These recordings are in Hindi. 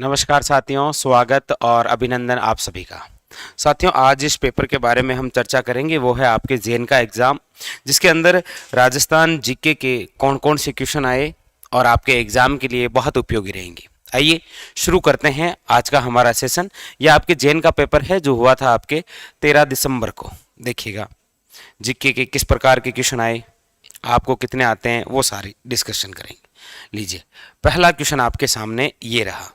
नमस्कार साथियों, स्वागत और अभिनंदन आप सभी का। साथियों, आज इस पेपर के बारे में हम चर्चा करेंगे वो है आपके जेएन का एग्ज़ाम, जिसके अंदर राजस्थान जीके के कौन कौन से क्वेश्चन आए और आपके एग्ज़ाम के लिए बहुत उपयोगी रहेंगे। आइए शुरू करते हैं आज का हमारा सेशन। यह आपके जेएन का पेपर है जो हुआ था आपके 13 दिसंबर को। देखिएगा जीके के किस प्रकार के क्वेश्चन आए, आपको कितने आते हैं, वो सारी डिस्कशन करेंगे। लीजिए, पहला क्वेश्चन आपके सामने ये रहा।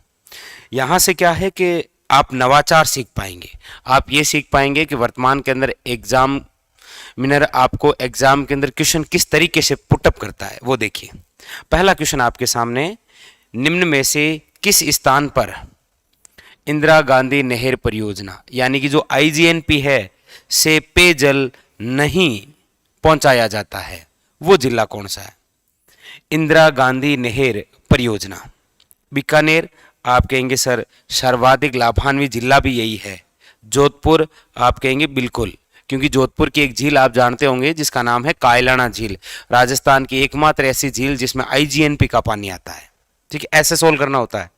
यहाँ से क्या है कि आप नवाचार सीख पाएंगे। आप ये सीख पाएंगे कि वर्तमान के अंदर एग्जामिनर आपको एग्जाम के अंदर क्वेश्चन किस तरीके से पुटअप करता है वो देखिए। पहला क्वेश्चन आपके सामने, निम्न में से किस स्थान पर इंदिरा गांधी नहर परियोजना यानी कि जो आईजीएनपी है से पेयजल नहीं पहुंचाया जाता है, वो जिला कौन सा है? इंदिरा गांधी नहर परियोजना बीकानेर। आप कहेंगे सर सर्वाधिक लाभान्वित जिला भी यही है। जोधपुर आप कहेंगे बिल्कुल, क्योंकि जोधपुर की एक झील आप जानते होंगे जिसका नाम है कायलाना झील, राजस्थान की एकमात्र ऐसी झील जिसमें आईजीएनपी का पानी आता है। ठीक है, ऐसे सोल्व करना होता है।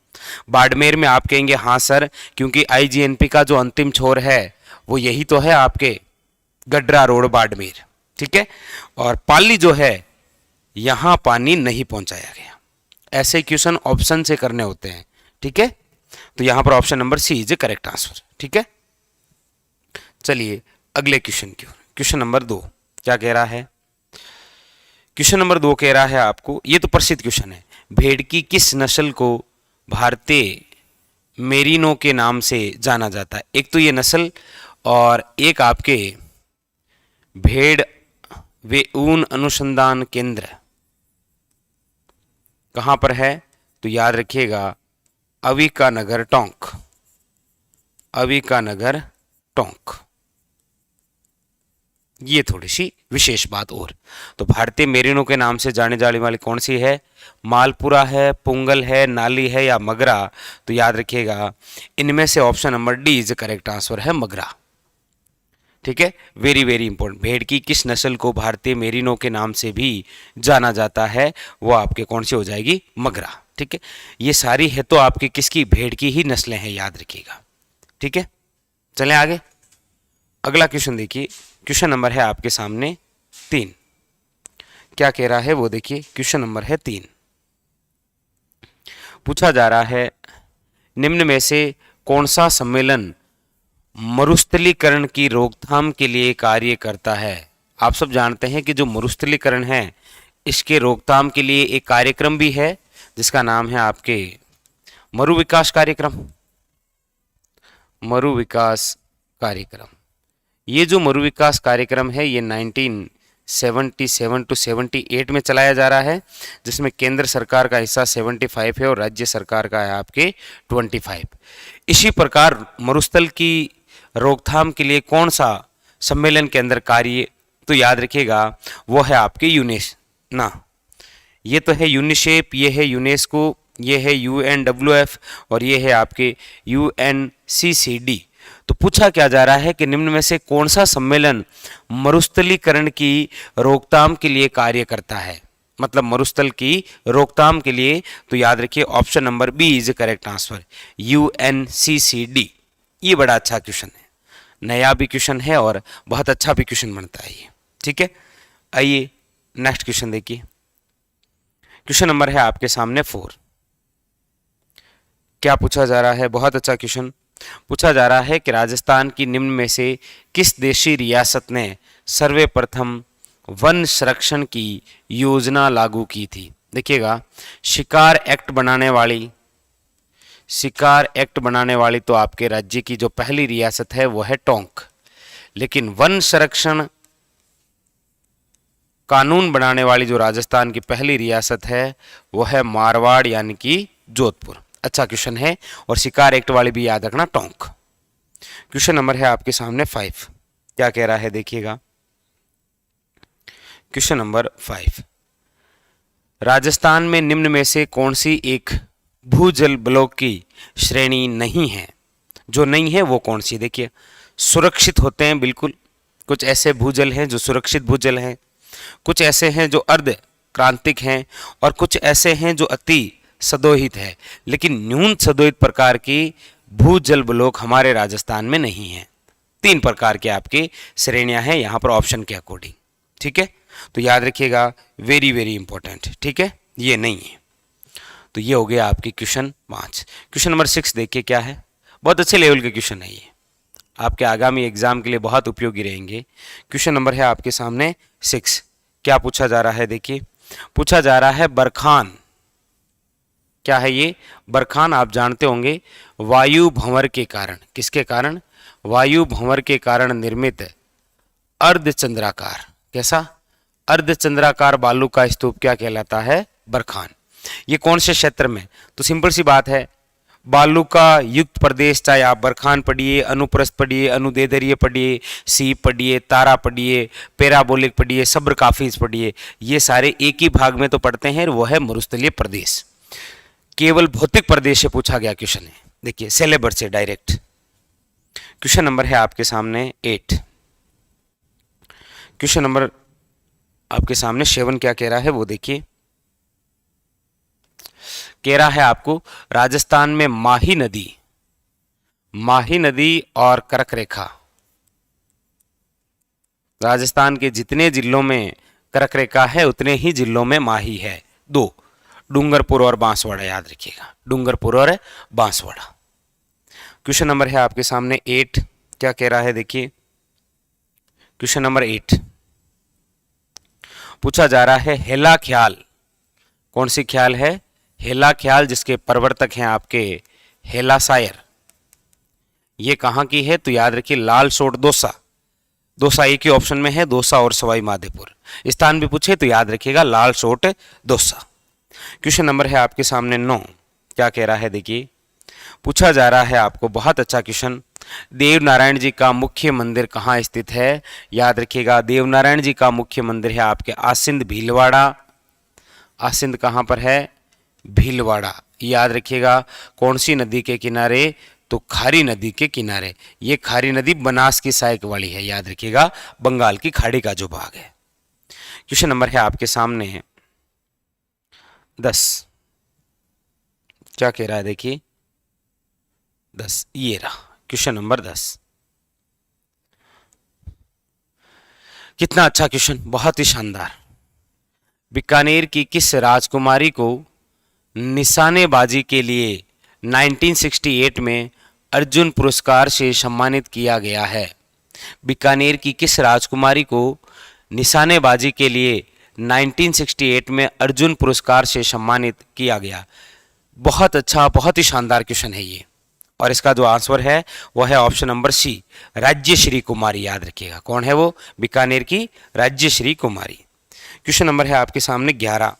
बाड़मेर में आप कहेंगे हाँ सर, क्योंकि आईजीएनपी का जो अंतिम छोर है वो यही तो है आपके गड्रा रोड बाड़मेर। ठीक है, और पाली जो है यहां पानी नहीं पहुंचाया गया। ऐसे क्वेश्चन ऑप्शन से करने होते हैं। ठीक है, तो यहां पर option number C is correct answer. ठीक है, चलिए अगले क्वेश्चन की ओर। क्वेश्चन नंबर 2 क्या कह रहा है? क्वेश्चन नंबर 2 कह रहा है आपको, ये तो प्रसिद्ध क्वेश्चन है, भेड़ की किस नस्ल को भारतीय मेरिनो के नाम से जाना जाता है? एक तो ये नस्ल और एक आपके भेड़ वे ऊन अनुसंधान केंद्र कहां पर है? तो याद रखिएगा अविकानगर टोंक, अविकानगर टोंक। ये थोड़ी सी विशेष बात और, तो भारतीय मेरिनो के नाम से जाने जाने वाली कौन सी है? मालपुरा है, पुंगल है, नाली है या मगरा? तो याद रखिएगा इनमें से option number D is correct answer है मगरा। ठीक है, वेरी वेरी इंपॉर्टेंट। भेड़ की किस नस्ल को भारतीय मेरिनो के नाम से भी जाना जाता है? वो आपके कौन सी हो जाएगी? मगरा। ठीक है, ये सारी है तो आपकी किसकी? भेड़ की ही नस्लें हैं, याद रखिएगा। ठीक है, चलें आगे। अगला क्वेश्चन देखिए, क्वेश्चन नंबर है आपके सामने 3। क्या कह रहा है वो देखिए। क्वेश्चन नंबर है 3, पूछा जा रहा है निम्न में से कौन सा सम्मेलन मरुस्थलीकरण की रोकथाम के लिए कार्य करता है? आप सब जानते हैं कि जो मरुस्थलीकरण है इसके रोकथाम के लिए एक कार्यक्रम भी है जिसका नाम है आपके मरु विकास कार्यक्रम। मरु विकास कार्यक्रम, ये जो मरु विकास कार्यक्रम है ये 1977 टू 78 में चलाया जा रहा है, जिसमें केंद्र सरकार का हिस्सा 75 है और राज्य सरकार का है आपके 25। इसी प्रकार मरुस्थल की रोकथाम के लिए कौन सा सम्मेलन के अंदर कार्य? तो याद रखिएगा वो है आपके यूनेस ना, ये तो है यूनिसेफ, ये है यूनेस्को, ये है यूएनडब्ल्यूएफ और ये है आपके यूएनसीसीडी। तो पूछा क्या जा रहा है कि निम्न में से कौन सा सम्मेलन मरुस्थलीकरण की रोकथाम के लिए कार्य करता है? मतलब मरुस्थल की रोकथाम के लिए। तो याद रखिए option number B is correct answer, UNCCD. ये बड़ा अच्छा क्वेश्चन है, नया भी क्वेश्चन है और बहुत अच्छा भी क्वेश्चन बनता है ये। ठीक है, आइए नेक्स्ट क्वेश्चन देखिए। क्वेश्चन नंबर है आपके सामने 4। क्या पूछा जा रहा है? बहुत अच्छा क्वेश्चन पूछा जा रहा है कि राजस्थान की निम्न में से किस देशी रियासत ने सर्वप्रथम वन संरक्षण की योजना लागू की थी? देखिएगा, शिकार एक्ट बनाने वाली तो आपके राज्य की जो पहली रियासत है वो है टोंक, लेकिन वन संरक्षण कानून बनाने वाली जो राजस्थान की पहली रियासत है वो है मारवाड़ यानी कि जोधपुर। अच्छा क्वेश्चन है, और शिकार एक्ट वाली भी याद रखना टोंक। क्वेश्चन नंबर है आपके सामने 5। क्या कह रहा है देखिएगा। क्वेश्चन नंबर 5, राजस्थान में निम्न में से कौन सी एक भूजल ब्लॉक की श्रेणी नहीं है? जो नहीं है वो कौन सी? देखिए, सुरक्षित होते हैं बिल्कुल, कुछ ऐसे भूजल हैं जो सुरक्षित भूजल हैं, कुछ ऐसे हैं जो अर्ध क्रांतिक हैं और कुछ ऐसे हैं जो अति सदोहित है, लेकिन न्यून सदोहित प्रकार की भूजल ब्लॉक हमारे राजस्थान में नहीं है। 3 प्रकार के आपके श्रेणियां हैं यहाँ पर ऑप्शन के अकॉर्डिंग। ठीक है, तो याद रखिएगा, वेरी वेरी इंपॉर्टेंट। ठीक है, ये नहीं है। तो ये हो गया आपकी क्वेश्चन 5। क्वेश्चन नंबर 6 देखिए क्या है। बहुत अच्छे लेवल के क्वेश्चन है ये, आपके आगामी एग्जाम के लिए बहुत उपयोगी रहेंगे। क्वेश्चन नंबर है आपके सामने 6। क्या पूछा जा रहा है, देखिए पूछा जा रहा है बरखान। क्या है ये? बरखान आप जानते होंगे, वायु भंवर के कारण, किसके कारण? वायु भंवर के कारण निर्मित अर्धचंद्राकार, कैसा? अर्धचंद्राकार बालू का स्तूप क्या कहलाता है? बरखान। ये कौन से क्षेत्र में? तो सिंपल सी बात है, बालू का युक्त प्रदेश, चाहे आप बरखान पढ़िए, अनुप्रस्थ पढ़िए, अनुदेधरीय पढ़िए, सीप पढ़िए, तारा पढ़िए, पैराबोलिक पढ़िए, सब्र काफिज पढ़िए, ये सारे एक ही भाग में तो पढ़ते हैं, वो है मरुस्थलीय प्रदेश। केवल भौतिक प्रदेश से पूछा गया क्वेश्चन है, देखिए सिलेबस से डायरेक्ट। क्वेश्चन नंबर है आपके सामने 8। क्वेश्चन नंबर आपके सामने 7 क्या कह रहा है वो देखिए। कह रहा है आपको राजस्थान में माही नदी और कर्क रेखा, राजस्थान के जितने जिलों में कर्क रेखा है उतने ही जिलों में माही है। 2, डूंगरपुर और बांसवाड़ा, याद रखिएगा, डूंगरपुर और बांसवाड़ा। क्वेश्चन नंबर है आपके सामने 8। क्या कह रहा है देखिए। क्वेश्चन नंबर 8 पूछा जा रहा है हेला ख्याल। कौन सी ख्याल है? हेला ख्याल, जिसके प्रवर्तक हैं आपके हेला शायर। ये कहां की है? तो याद रखिए लाल सोट दौसा। दौसा एक ही ऑप्शन में है, दौसा और सवाई माधोपुर। स्थान भी पूछे तो याद रखिएगा लाल सोट दौसा। क्वेश्चन नंबर है आपके सामने 9। क्या कह रहा है देखिए। पूछा जा रहा है आपको, बहुत अच्छा क्वेश्चन, देव नारायण जी का मुख्य मंदिर कहाँ स्थित है? याद रखिएगा, देव नारायण जी का मुख्य मंदिर है आपके आसिंद भीलवाड़ा। आसिंद कहाँ पर है? भीलवाड़ा। याद रखिएगा, कौन सी नदी के किनारे? तो खारी नदी के किनारे। ये खारी नदी बनास की सहायक वाली है, याद रखिएगा, बंगाल की खाड़ी का जो भाग है। क्वेश्चन नंबर है आपके सामने 10। क्या कह रहा है देखिए 10, ये रहा क्वेश्चन नंबर 10। कितना अच्छा क्वेश्चन, बहुत ही शानदार। बीकानेर की किस राजकुमारी को निशानेबाजी के लिए 1968 में अर्जुन पुरस्कार से सम्मानित किया गया है? बीकानेर की किस राजकुमारी को निशानेबाजी के लिए 1968 में अर्जुन पुरस्कार से सम्मानित किया गया? बहुत अच्छा, बहुत ही शानदार क्वेश्चन है ये, और इसका जो आंसर है वो है ऑप्शन नंबर सी, राज्यश्री कुमारी। याद रखिएगा, कौन है वो? बीकानेर की राज्यश्री कुमारी। क्वेश्चन नंबर है आपके सामने 11।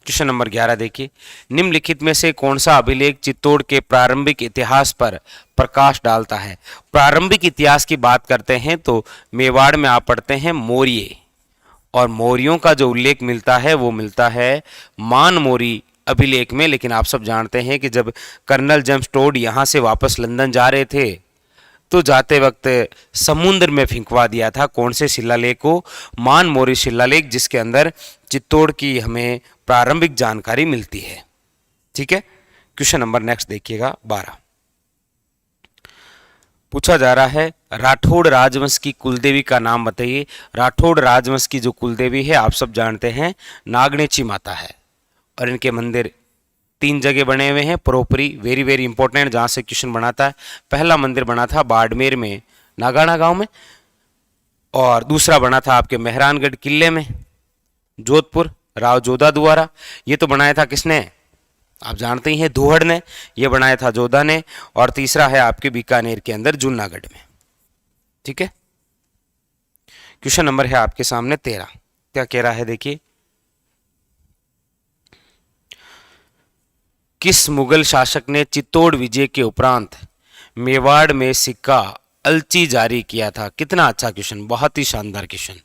क्वेश्चन नंबर 11 देखिए, निम्नलिखित में से कौन सा अभिलेख चित्तौड़ के प्रारंभिक इतिहास पर प्रकाश डालता है? प्रारंभिक इतिहास की बात करते हैं तो मेवाड़ में आप पढ़ते हैं मौर्य, और मौर्यों का जो उल्लेख मिलता है वो मिलता है मान मौर्य अभिलेख में। लेकिन आप सब जानते हैं कि जब कर्नल जेम्स टोड यहाँ से वापस लंदन जा रहे थे तो जाते वक्त समुद्र में फेंकवा दिया था। कौन से शिलालेख को? मान मौर्य शिलालेख, जिसके अंदर चित्तौड़ की हमें प्रारंभिक जानकारी मिलती है। ठीक है, क्वेश्चन नंबर नेक्स्ट देखिएगा 12। पूछा जा रहा है राठौड़ राजवंश की कुलदेवी का नाम बताइए। राठौड़ राजवंश की जो कुलदेवी है आप सब जानते हैं नागनेची माता है, और इनके मंदिर 3 जगह बने हुए हैं प्रोपरी, वेरी वेरी इंपॉर्टेंट, जहाँ से क्वेश्चन बना था। पहला मंदिर बना था बाड़मेर में नागाना गांव में, और दूसरा बना था आपके मेहरानगढ़ किले में जोधपुर राव जोधा द्वारा। ये तो बनाया था किसने? आप जानते ही हैं धोहड़ ने, ये बनाया था जोधा ने। और तीसरा है आपके बीकानेर के अंदर जूनागढ़ में। ठीक है, क्वेश्चन नंबर है आपके सामने 13। क्या कह रहा है देखिए, किस मुगल शासक ने चित्तौड़ विजय के उपरांत मेवाड़ में सिक्का अलची जारी किया था? कितना अच्छा क्वेश्चन, बहुत ही शानदार क्वेश्चन।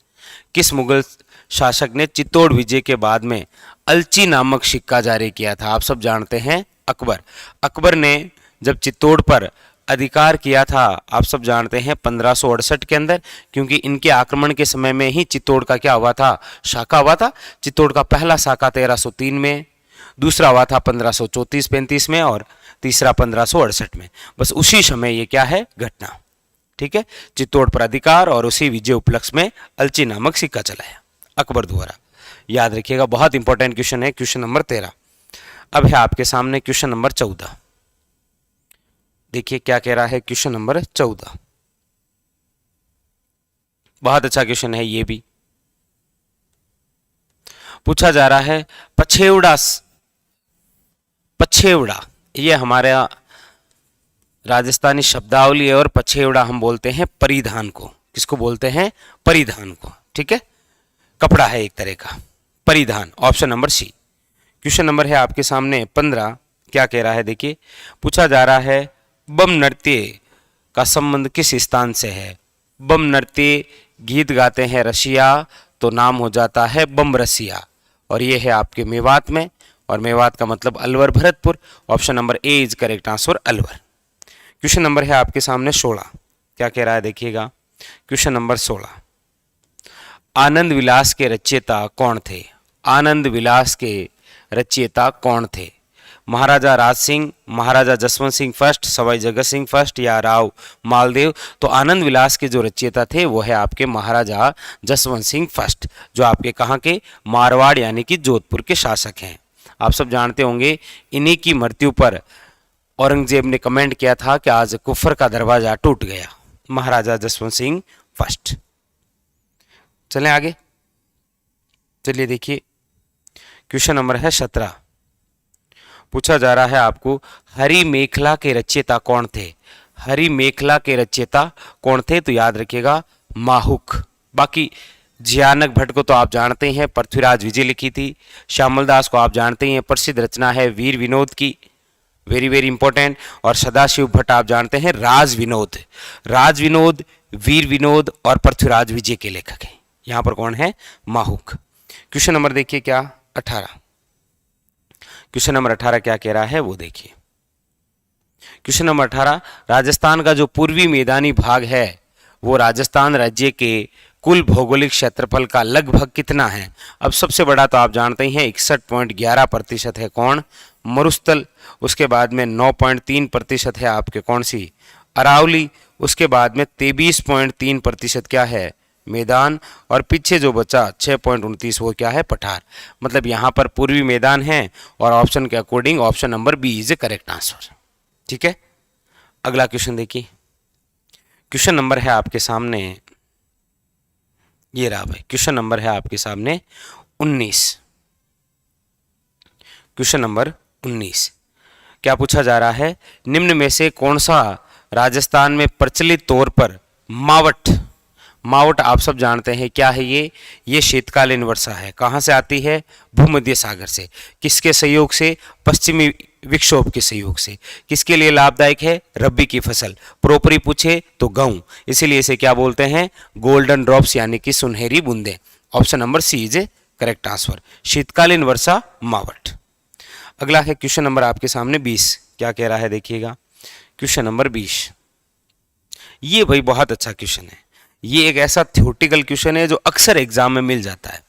किस मुगल शासक ने चित्तौड़ विजय के बाद में अलची नामक सिक्का जारी किया था? आप सब जानते हैं अकबर। अकबर ने जब चित्तौड़ पर अधिकार किया था आप सब जानते हैं 1568 के अंदर, क्योंकि इनके आक्रमण के समय में ही चित्तौड़ का क्या हुआ था, शाखा हुआ था। चित्तौड़ का पहला शाखा 1303 में, दूसरा हुआ था 1534-35 में और तीसरा 1568 में। बस उसी समय ये क्या है, घटना। ठीक है, चित्तौड़ पर अधिकार और उसी विजय उपलक्ष्य में अलची नामक सिक्का चलाया अकबर द्वारा। याद रखिएगा, बहुत इंपॉर्टेंट क्वेश्चन है, क्वेश्चन नंबर 13। अब है आपके सामने क्वेश्चन नंबर 14। देखिए क्या कह रहा है क्वेश्चन नंबर 14। बहुत अच्छा क्वेश्चन है ये भी। पूछा जा रहा है पछेवड़ा, पछेवड़ा ये हमारे राजस्थानी शब्दावली है, और पछेवड़ा हम बोलते हैं परिधान को। किसको बोलते हैं, परिधान को। ठीक है, कपड़ा है एक तरह का, परिधान। Option number C. Question number है आपके सामने 15। क्या कह रहा है देखिए, पूछा जा रहा है बम नृत्य का संबंध किस स्थान से है। बम नृत्य गीत गाते हैं रसिया, तो नाम हो जाता है बम रसिया, और ये है आपके मेवात में, और मेवात का मतलब Alwar Bharatpur. Option number A is correct answer, Alwar. Question number है आपके सामने 16। क्या कह रहा है देखिएगा, क्वेश्चन नंबर 16। आनंद विलास के रचयिता कौन थे। आनंद विलास के रचयिता कौन थे। महाराजा राज सिंह, महाराजा जसवंत सिंह फर्स्ट, सवाई जगत सिंह फर्स्ट या राव मालदेव। तो आनंद विलास के जो रचयिता थे वो है आपके महाराजा जसवंत सिंह फर्स्ट, जो आपके कहाँ के, मारवाड़ यानी कि जोधपुर के शासक हैं। आप सब जानते होंगे, इन्हीं की मृत्यु पर औरंगजेब ने कमेंट किया था कि आज कुफर का दरवाजा टूट गया। महाराजा जसवंत सिंह फर्स्ट। चलें आगे, चलिए देखिए क्वेश्चन नंबर है 17। पूछा जा रहा है आपको हरि मेखला के रचयिता कौन थे। हरि मेखला के रचयिता कौन थे, तो याद रखिएगा माहुक। बाकी जियानक भट्ट को तो आप जानते हैं, पृथ्वीराज विजय लिखी थी। श्यामल दास को आप जानते हैं, प्रसिद्ध रचना है वीर विनोद की, वेरी वेरी इंपॉर्टेंट। और सदाशिव भट्ट आप जानते हैं राज विनोद। राज विनोद, वीर विनोद और पृथ्वीराज विजय के लेखक हैं। यहां पर कौन है, माहुक। क्वेश्चन नंबर देखिए क्या, 18। क्वेश्चन नंबर 18 क्या कह रहा है वो देखिए। क्वेश्चन नंबर 18, राजस्थान का जो पूर्वी मैदानी भाग है वो राजस्थान राज्य के कुल भौगोलिक क्षेत्रफल का लगभग कितना है। अब सबसे बड़ा तो आप जानते हैं 61.11% है कौन, मरुस्थल। उसके बाद में 9.3% है आपके कौन सी, अरावली। उसके बाद में 23.3% क्या है, मैदान। और पीछे जो बचा 6.29 वो क्या है, पठार। मतलब यहाँ पर पूर्वी मैदान है, और ऑप्शन के according option number B is a correct answer. ठीक है, अगला क्वेश्चन देखिए। क्वेश्चन नंबर है आपके सामने, ये रहा भाई, क्वेश्चन नंबर है आपके सामने 19। क्वेश्चन नंबर 19 क्या पूछा जा रहा है, निम्न में से कौन सा राजस्थान में प्रचलित तौर पर मावट, मावट आप सब जानते हैं क्या है ये शीतकालीन वर्षा है। कहाँ से आती है, भूमध्य सागर से। किसके सहयोग से, पश्चिमी विक्षोभ के सहयोग से। किसके लिए लाभदायक है, रबी की फसल। प्रोपरी पूछे तो गेहूं, इसीलिए इसे क्या बोलते हैं, गोल्डन ड्रॉप्स यानी कि सुनहरी बूंदें। Option number C is a correct answer, शीतकालीन वर्षा मावट। अगला है क्वेश्चन नंबर आपके सामने 20। क्या कह रहा है देखिएगा, क्वेश्चन नंबर 20। ये भाई बहुत अच्छा क्वेश्चन है। ये एक ऐसा थ्योरेटिकल क्वेश्चन है जो अक्सर एग्जाम में मिल जाता है।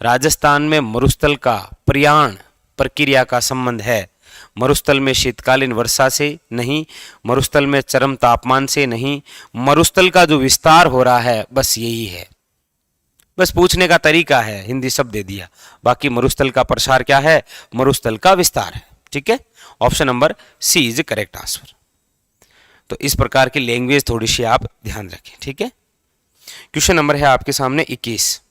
राजस्थान में मरुस्थल का प्रयाण प्रक्रिया का संबंध है। मरुस्थल में शीतकालीन वर्षा से नहीं, मरुस्थल में चरम तापमान से नहीं, मरुस्थल का जो विस्तार हो रहा है बस यही है। बस पूछने का तरीका है, हिंदी शब्द दे दिया। बाकी मरुस्थल का प्रसार क्या है, मरुस्थल का विस्तार है। ठीक है, option number C is correct answer. तो इस प्रकार की लैंग्वेज थोड़ी सी आप ध्यान रखें। ठीक है, क्वेश्चन नंबर है आपके सामने 21।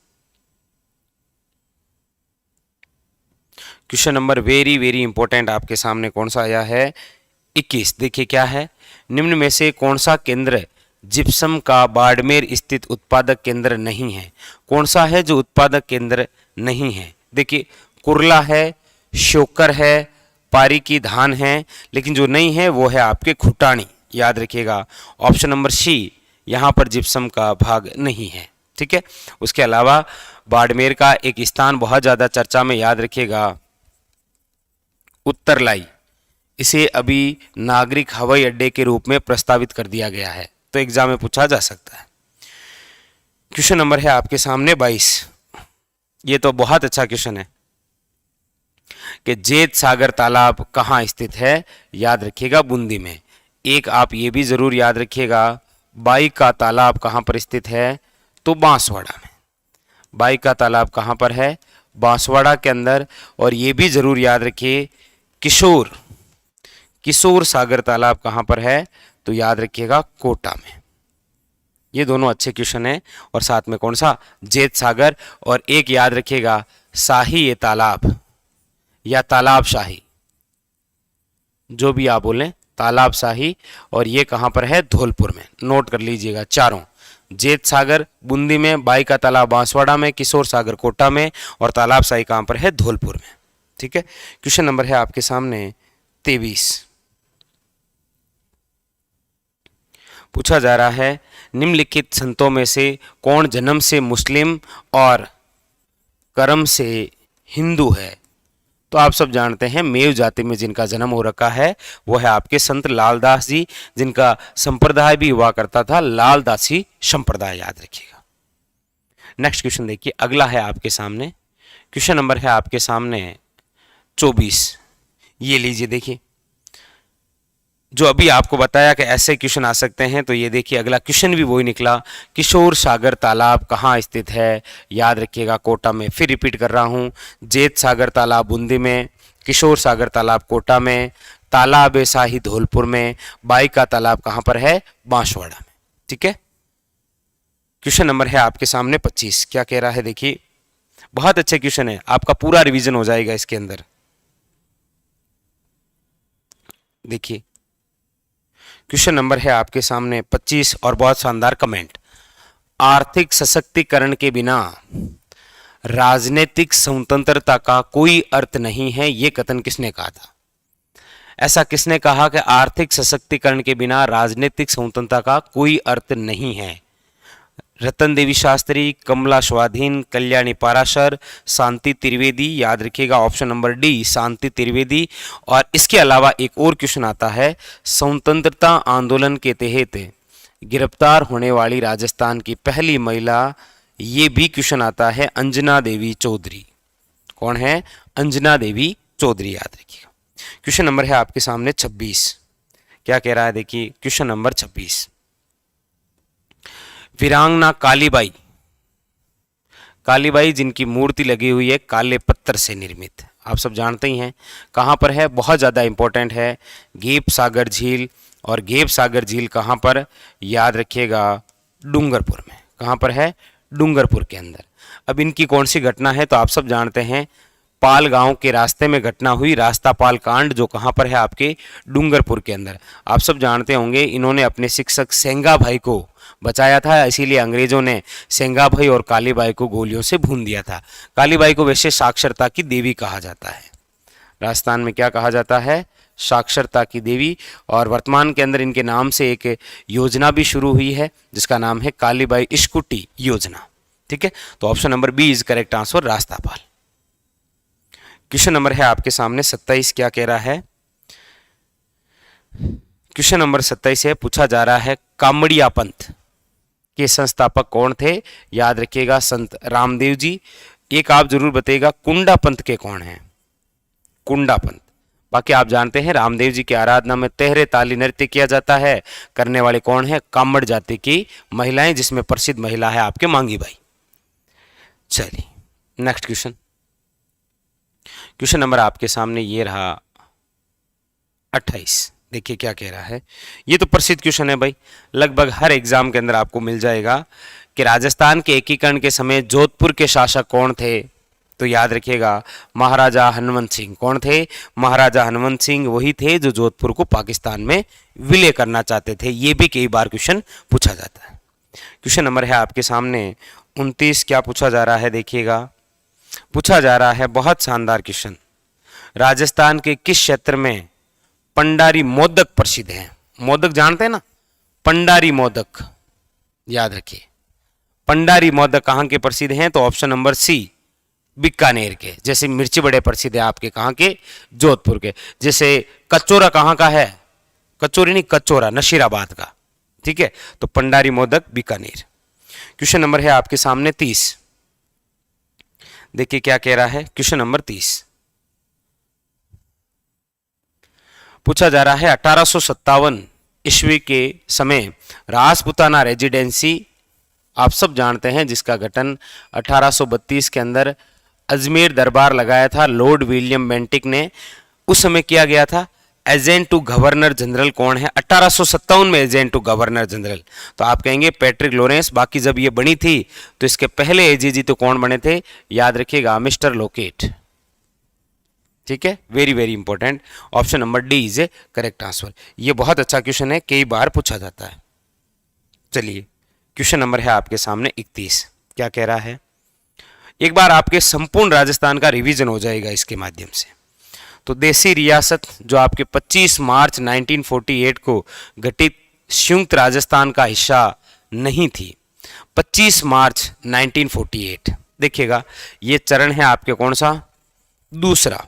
Question number very very important आपके सामने कौन सा आया है, 21। देखिए क्या है, निम्न में से कौन सा केंद्र जिप्सम का बाड़मेर स्थित उत्पादक केंद्र नहीं है। कौन सा है जो उत्पादक केंद्र नहीं है, देखिए कुरला है, शोकर है, पारी की धान है, लेकिन जो नहीं है वो है आपके खुटानी। याद रखिएगा ऑप्शन नंबर सी, यहाँ पर जिप्सम का भाग नहीं है। ठीक है, उसके अलावा बाड़मेर का एक स्थान बहुत ज़्यादा चर्चा में, याद रखिएगा उत्तरलाई। इसे अभी नागरिक हवाई अड्डे के रूप में प्रस्तावित कर दिया गया है। तो एग्जाम में पूछा जा सकता है। क्वेश्चन नंबर है आपके सामने 22। ये तो बहुत अच्छा क्वेश्चन है कि जेत सागर तालाब कहाँ स्थित है। याद रखिएगा बूंदी में। एक आप ये भी जरूर याद रखिएगा, बाई का तालाब कहाँ पर स्थित है, तो बांसवाड़ा में। बाई का तालाब कहाँ पर है, बांसवाड़ा के अंदर। और ये भी जरूर याद रखिए किशोर सागर तालाब कहाँ पर है, तो याद रखिएगा कोटा में। ये दोनों अच्छे क्वेश्चन हैं। और साथ में कौन सा, जेत सागर। और एक याद रखिएगा शाही ये तालाब या तालाब शाही, जो भी आप बोलें, तालाब शाही। और ये कहाँ पर है, धौलपुर में। नोट कर लीजिएगा चारों, जेत सागर बूंदी में, बाई का तालाब बांसवाड़ा में, किशोर सागर कोटा में, और तालाब शाही कहाँ पर है, धौलपुर में। ठीक है। क्वेश्चन नंबर है आपके सामने 23। पूछा जा रहा है निम्नलिखित संतों में से कौन जन्म से मुस्लिम और कर्म से हिंदू है। तो आप सब जानते हैं मेव जाति में जिनका जन्म हो रखा है वो है आपके संत लालदास जी, जिनका संप्रदाय भी हुआ करता था लालदासी संप्रदाय। याद रखिएगा। नेक्स्ट क्वेश्चन देखिए, अगला है आपके सामने। क्वेश्चन नंबर है आपके सामने 24। ये लीजिए, देखिए जो अभी आपको बताया कि ऐसे क्वेश्चन आ सकते हैं, तो ये देखिए अगला क्वेश्चन भी वही निकला। किशोर सागर तालाब कहाँ स्थित है, याद रखिएगा कोटा में। फिर रिपीट कर रहा हूँ, जेत सागर तालाब बूंदी में, किशोर सागर तालाब कोटा में, तालाब शाही धौलपुर में, बाई का तालाब कहाँ पर है, बांसवाड़ा में। ठीक है। क्वेश्चन नंबर है आपके सामने 25। क्या कह रहा है, देखिए बहुत अच्छे क्वेश्चन है, आपका पूरा रिवीजन हो जाएगा इसके अंदर। देखिए क्वेश्चन नंबर है आपके सामने 25 और बहुत शानदार कमेंट। आर्थिक सशक्तिकरण के बिना राजनीतिक स्वतंत्रता का कोई अर्थ नहीं है, यह कथन किसने कहा था। ऐसा किसने कहा कि आर्थिक सशक्तिकरण के बिना राजनीतिक स्वतंत्रता का कोई अर्थ नहीं है। रतन देवी शास्त्री, कमला स्वाधीन, कल्याणी पाराशर, शांति त्रिवेदी। याद रखिएगा ऑप्शन नंबर डी शांति त्रिवेदी। और इसके अलावा एक और क्वेश्चन आता है, स्वतंत्रता आंदोलन के तहत गिरफ्तार होने वाली राजस्थान की पहली महिला, ये भी क्वेश्चन आता है अंजना देवी चौधरी। कौन है, अंजना देवी चौधरी। याद रखिएगा। क्वेश्चन नंबर है आपके सामने 26। क्या कह रहा है, देखिए क्वेश्चन नंबर 26। वीरांगना कालीबाई, कालीबाई जिनकी मूर्ति लगी हुई है काले पत्थर से निर्मित, आप सब जानते ही हैं, कहाँ पर है, बहुत ज़्यादा इंपॉर्टेंट है, गेप सागर झील। और गेप सागर झील कहाँ पर, याद रखिएगा डूंगरपुर में। कहाँ पर है, डूंगरपुर के अंदर। अब इनकी कौन सी घटना है, तो आप सब जानते हैं पाल गांव के रास्ते में घटना हुई रास्ता पाल कांड, जो कहाँ पर है, आपके डूंगरपुर के अंदर। आप सब जानते होंगे इन्होंने अपने शिक्षक सेंगा भाई को बचाया था, इसीलिए अंग्रेजों ने सेंगा भाई और कालीबाई को गोलियों से भून दिया था। कालीबाई को वैसे साक्षरता की देवी कहा जाता है, राजस्थान में क्या कहा जाता है, साक्षरता की देवी। और वर्तमान के अंदर इनके नाम से एक योजना भी शुरू हुई है जिसका नाम है कालीबाई स्कूटी योजना। ठीक है। तो option number B is correct answer, रास्तापाल। क्वेश्चन नंबर है आपके सामने 27। क्या कह रहा है, क्वेश्चन नंबर 27 है, पूछा जा रहा है कामड़िया पंथ के संस्थापक कौन थे। याद रखिएगा संत रामदेव जी। एक आप जरूर बताइएगा कुंडा पंथ के कौन है, कुंडा पंथ। बाकी आप जानते हैं रामदेव जी की आराधना में तेहरे ताली नृत्य किया जाता है, करने वाले कौन है, कामड़ जाति की महिलाएं, जिसमें प्रसिद्ध महिला है आपके मांगी बाई। चलिए नेक्स्ट क्वेश्चन। क्वेश्चन नंबर आपके सामने ये रहा 28। देखिए क्या कह रहा है, ये तो प्रसिद्ध क्वेश्चन है भाई, लगभग हर एग्जाम के अंदर आपको मिल जाएगा कि राजस्थान के एकीकरण के समय जोधपुर के शासक कौन थे। तो याद रखिएगा महाराजा हनुमंत सिंह। कौन थे, महाराजा हनुमंत सिंह वही थे जो जोधपुर को पाकिस्तान में विलय करना चाहते थे। ये भी कई बार क्वेश्चन पूछा जाता है। क्वेश्चन नंबर है आपके सामने 29। क्या पूछा जा रहा है, देखिएगा पूछा जा रहा है बहुत शानदार क्वेश्चन, राजस्थान के किस क्षेत्र में पंडारी मोदक प्रसिद्ध है। मोदक जानते हैं ना, पंडारी मोदक। याद रखिए पंडारी मोदक कहां के प्रसिद्ध हैं, तो ऑप्शन नंबर सी बीकानेर के। जैसे मिर्ची बड़े प्रसिद्ध है आपके कहाँ के, जोधपुर के। जैसे कचौरा कहाँ का है, कचौरी नहीं कचौरा नशीराबाद का, ठीक है। तो पंडारी मोदक बीकानेर। क्वेश्चन नंबर है आपके सामने 30। देखिए क्या कह रहा है, क्वेश्चन नंबर 30 पूछा जा रहा है 1857 ईस्वी के समय राजपूताना रेजिडेंसी आप सब जानते हैं, जिसका गठन 1832 के अंदर अजमेर दरबार लगाया था लॉर्ड विलियम बेंटिक ने, उस समय किया गया था। एजेंट टू गवर्नर जनरल कौन है 1857 में एजेंट टू गवर्नर जनरल? तो आप कहेंगे पैट्रिक लॉरेंस। बाकी जब ये बनी थी तो इसके पहले एजीजी तो कौन बने थे, याद रखिएगा मिस्टर लोकेट, ठीक है। Very very important. Option number D is a correct answer. ये बहुत अच्छा क्वेश्चन है, कई बार पूछा जाता है। चलिए क्वेश्चन नंबर है आपके सामने 31। क्या कह रहा है, एक बार आपके संपूर्ण राजस्थान का रिवीजन हो जाएगा इसके माध्यम से। तो देसी रियासत जो आपके 25 मार्च 1948 को गठित संयुक्त राजस्थान का हिस्सा नहीं थी, 25 मार्च 1948। देखिएगा ये चरण है आपके कौन सा, दूसरा,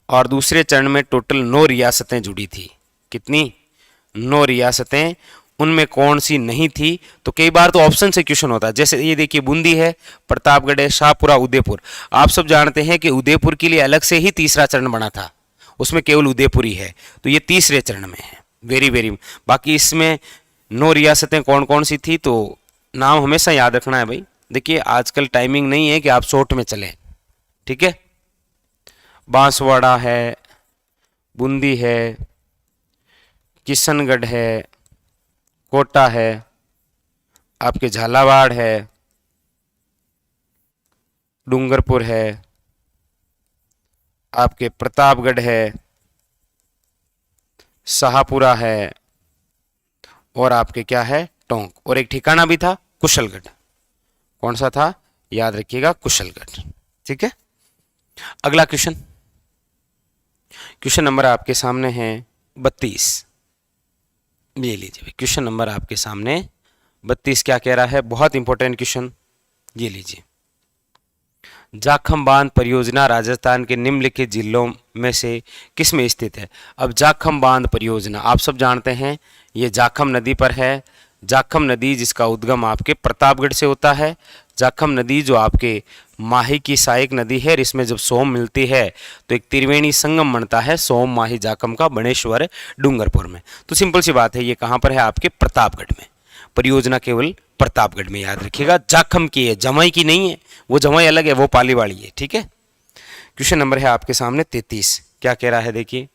और दूसरे चरण में टोटल 9 रियासतें जुड़ी थी। कितनी, 9 रियासतें। उनमें कौन सी नहीं थी, तो कई बार तो ऑप्शन से क्वेश्चन होता है। जैसे ये देखिए बूंदी है, प्रतापगढ़ है, शाहपुरा, उदयपुर। आप सब जानते हैं कि उदयपुर के लिए अलग से ही तीसरा चरण बना था, उसमें केवल उदयपुर ही है, तो ये तीसरे चरण में है। Very very. बाकी इसमें 9 रियासतें कौन कौन सी थी, तो नाम हमेशा याद रखना है भाई। देखिए आजकल टाइमिंग नहीं है कि आप शॉर्ट में चलें, ठीक है। बांसवाड़ा है, बूंदी है, किशनगढ़ है, कोटा है, आपके झालावाड़ है, डूंगरपुर है, आपके प्रतापगढ़ है, शाहपुरा है, और आपके क्या है टोंक, और एक ठिकाना भी था कुशलगढ़। कौन सा था, याद रखिएगा कुशलगढ़, ठीक है। अगला क्वेश्चन, क्वेश्चन नंबर आपके सामने है 32। ये लीजिए क्वेश्चन नंबर आपके सामने 32। क्या कह रहा है, बहुत इंपॉर्टेंट क्वेश्चन, ये लीजिए। जाखम बांध परियोजना राजस्थान के निम्नलिखित जिलों में से किस में स्थित है? अब जाखम बांध परियोजना आप सब जानते हैं, ये जाखम नदी पर है। जाखम नदी जिसका उद्गम आपके प्रतापगढ़ से होता है। जाखम नदी जो आपके माही की सहायक नदी है, इसमें जब सोम मिलती है तो एक त्रिवेणी संगम बनता है सोम माही जाखम का, बणेश्वर डूंगरपुर में। तो सिंपल सी बात है, ये कहाँ पर है आपके प्रतापगढ़ में। परियोजना केवल प्रतापगढ़ में, याद रखिएगा। जाखम की है, जमाई की नहीं है, वो जमाई अलग है, वो पाली वाली है, ठीक है। क्वेश्चन नंबर है आपके सामने 33। क्या कह रहा है, देखिए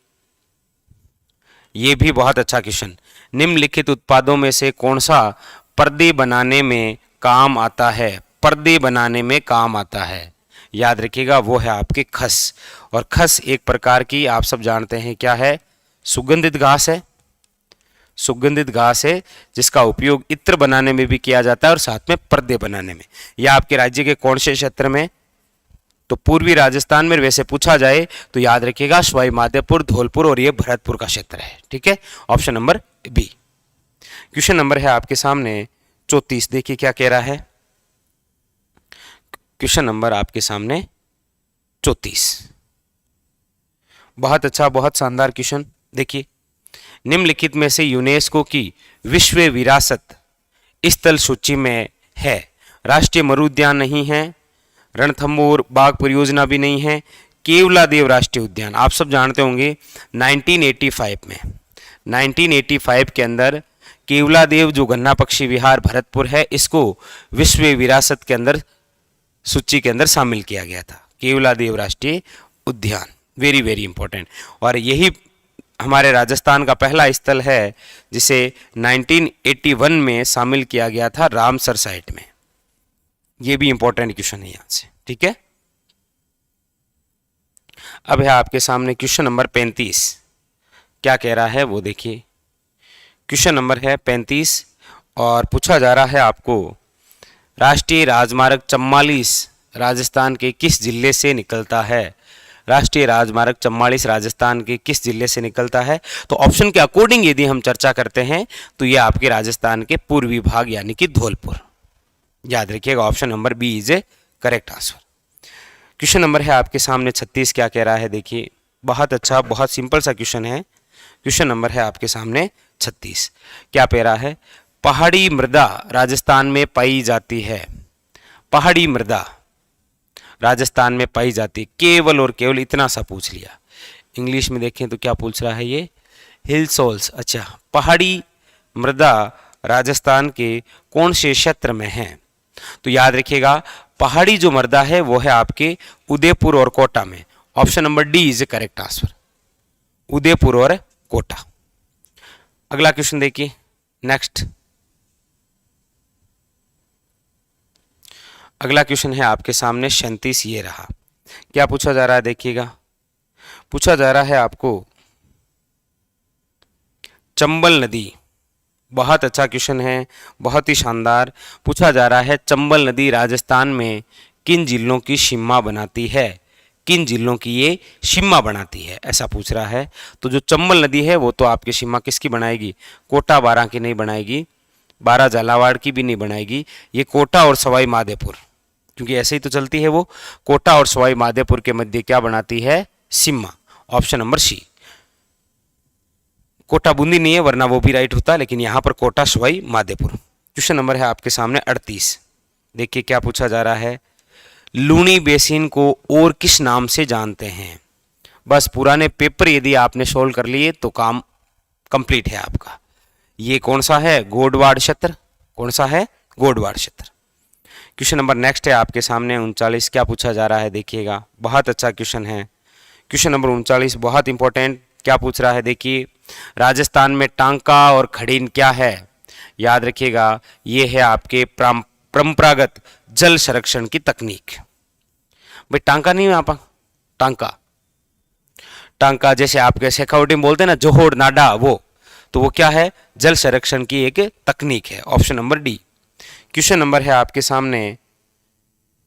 ये भी बहुत अच्छा क्वेश्चन। निम्नलिखित उत्पादों में से कौन सा पर्दे बनाने में काम आता है? पर्दे बनाने में काम आता है, याद रखिएगा, वो है आपके खस। और खस एक प्रकार की आप सब जानते हैं क्या है, सुगंधित घास है। सुगंधित घास है जिसका उपयोग इत्र बनाने में भी किया जाता है और साथ में पर्दे बनाने में। यह आपके राज्य के कौन से क्षेत्र में? तो पूर्वी राजस्थान में। वैसे पूछा जाए तो याद रखिएगा सवाई माधोपुर, धौलपुर और ये भरतपुर का क्षेत्र है, ठीक है। Option number B. Question number है आपके सामने 34। देखिए क्या कह रहा है, क्वेश्चन नंबर आपके सामने 34। बहुत अच्छा, बहुत शानदार क्वेश्चन। देखिए निम्नलिखित में से यूनेस्को की विश्व विरासत स्थल सूची में है। राष्ट्रीय मरु उद्यान नहीं है, रणथंभौर बाघ परियोजना भी नहीं है, केवलादेव राष्ट्रीय उद्यान। आप सब जानते होंगे 1985 के अंदर केवलादेव जो गन्ना पक्षी विहार भरतपुर है, इसको विश्व विरासत के अंदर सूची के अंदर शामिल किया गया था, केवलादेव राष्ट्रीय उद्यान। Very very important. और यही हमारे राजस्थान का पहला स्थल है जिसे 1981 में शामिल किया गया था रामसर साइट में। यह भी इंपॉर्टेंट क्वेश्चन है यहां से, ठीक है। अब है आपके सामने क्वेश्चन नंबर 35। क्या कह रहा है वो देखिए, क्वेश्चन नंबर है 35 और पूछा जा रहा है आपको राष्ट्रीय राजमार्ग 44 राजस्थान के किस जिले से निकलता है? राष्ट्रीय राजमार्ग 44 राजस्थान के किस जिले से निकलता है? तो ऑप्शन के अकॉर्डिंग यदि हम चर्चा करते हैं तो यह आपके राजस्थान के पूर्वी भाग यानी कि धौलपुर। याद रखिएगा option number B is a correct answer. Question number है आपके सामने 36, क्या कह रहा है देखिए, बहुत अच्छा, बहुत सिंपल सा क्वेश्चन है। क्वेश्चन नंबर है आपके सामने 36, क्या कह रहा है, पहाड़ी मृदा राजस्थान में पाई जाती है। पहाड़ी मृदा राजस्थान में पाई जाती है, केवल और केवल इतना सा पूछ लिया। इंग्लिश में देखें तो क्या पूछ रहा है ये, हिल सोल्स। अच्छा, पहाड़ी मृदा राजस्थान के कौन से क्षेत्र में है? तो याद रखिएगा, पहाड़ी जो मृदा है वो है आपके उदयपुर और कोटा में। Option number D is a correct answer, Udaipur और कोटा। अगला क्वेश्चन देखिए, नेक्स्ट। अगला क्वेश्चन है आपके सामने 37, ये रहा। क्या पूछा जा रहा है देखिएगा, पूछा जा रहा है आपको चंबल नदी। बहुत अच्छा क्वेश्चन है, बहुत ही शानदार। पूछा जा रहा है चंबल नदी राजस्थान में किन जिलों की सीमा बनाती है? किन जिलों की ये सीमा बनाती है, ऐसा पूछ रहा है। तो जो चंबल नदी है वो तो आपकी सीमा किसकी बनाएगी, कोटा बारां की नहीं बनाएगी, बारां झालावाड़ की भी नहीं बनाएगी, ये कोटा और सवाई माधोपुर, क्योंकि ऐसे ही तो चलती है वो, कोटा और सवाई माधोपुर के मध्य क्या बनाती है, Seema. Option number C. Kota Bundi नहीं है, वरना वो भी राइट होता, लेकिन यहां पर कोटा सवाई माधोपुर। क्वेश्चन नंबर है आपके सामने 38, देखिए क्या पूछा जा रहा है, लूनी बेसिन को और किस नाम से जानते हैं? बस पुराने पेपर यदि आपने सोल्व कर लिए तो काम कंप्लीट है आपका। ये कौन सा है, गोडवाड़ क्षेत्र। कौन सा है, गोडवाड़ क्षेत्र। क्वेश्चन नंबर नेक्स्ट है आपके सामने 39, क्या पूछा जा रहा है देखिएगा, बहुत अच्छा क्वेश्चन है। क्वेश्चन नंबर 39 बहुत इंपॉर्टेंट, क्या पूछ रहा है देखिए, राजस्थान में टांका और खड़ीन क्या है? याद रखिएगा, ये है आपके परंपरागत जल संरक्षण की तकनीक। भाई टांका नहीं है आप, टांका, टांका जैसे आपके शेखावटी में बोलते हैं ना, जोहोड़ नाडा, वो तो वो क्या है, जल संरक्षण की एक तकनीक है। Option number D. Question number है आपके सामने,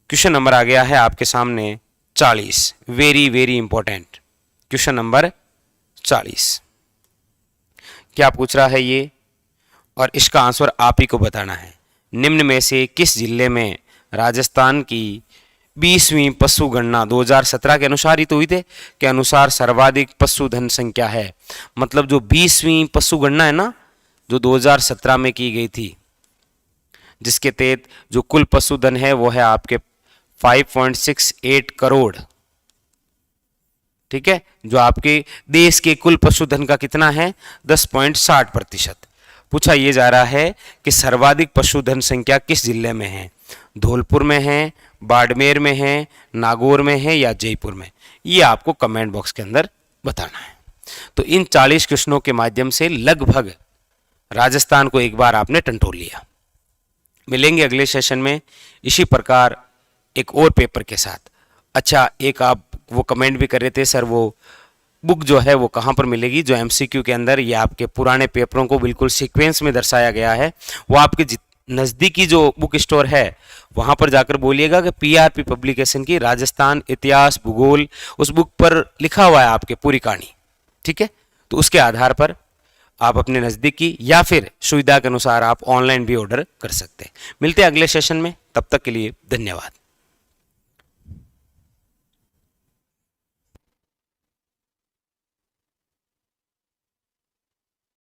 क्वेश्चन नंबर आ गया है आपके सामने 40, very very important. Question number 40, क्या पूछ रहा है ये, और इसका आंसर आप ही को बताना है। निम्न में से किस जिले में राजस्थान की 20वीं पशु गणना 2017 के अनुसार ही तो हुई थे, के अनुसार सर्वाधिक पशुधन संख्या है? मतलब जो 20वीं पशु गणना है ना, जो 2017 में की गई थी, जिसके तहत जो कुल पशुधन है वो है आपके 5.68 करोड़। ठीक है, जो आपके देश के कुल पशुधन का कितना है, 10.60%। पूछा यह जा रहा है कि सर्वाधिक पशुधन संख्या किस जिले में है, धौलपुर में है, बाड़मेर में है, नागौर में है या जयपुर में? ये आपको कमेंट बॉक्स के अंदर बताना है। तो इन 40 क्वेश्चनों के माध्यम से लगभग राजस्थान को एक बार आपने टंटोल लिया। मिलेंगे अगले सेशन में इसी प्रकार एक और पेपर के साथ। अच्छा, एक आप वो कमेंट भी कर रहे थे सर, वो बुक जो है वो कहाँ पर मिलेगी, जो एमसीक्यू के अंदर ये आपके पुराने पेपरों को बिल्कुल सीक्वेंस में दर्शाया गया है, वो आपके नज़दीकी जो बुक स्टोर है वहाँ पर जाकर बोलिएगा कि पीआरपी पब्लिकेशन की राजस्थान इतिहास भूगोल, उस बुक पर लिखा हुआ है आपके पूरी कहानी। ठीक है, तो उसके आधार पर आप अपने नज़दीकी या फिर सुविधा के अनुसार आप ऑनलाइन भी ऑर्डर कर सकते हैं। मिलते हैं अगले सेशन में, तब तक के लिए धन्यवाद।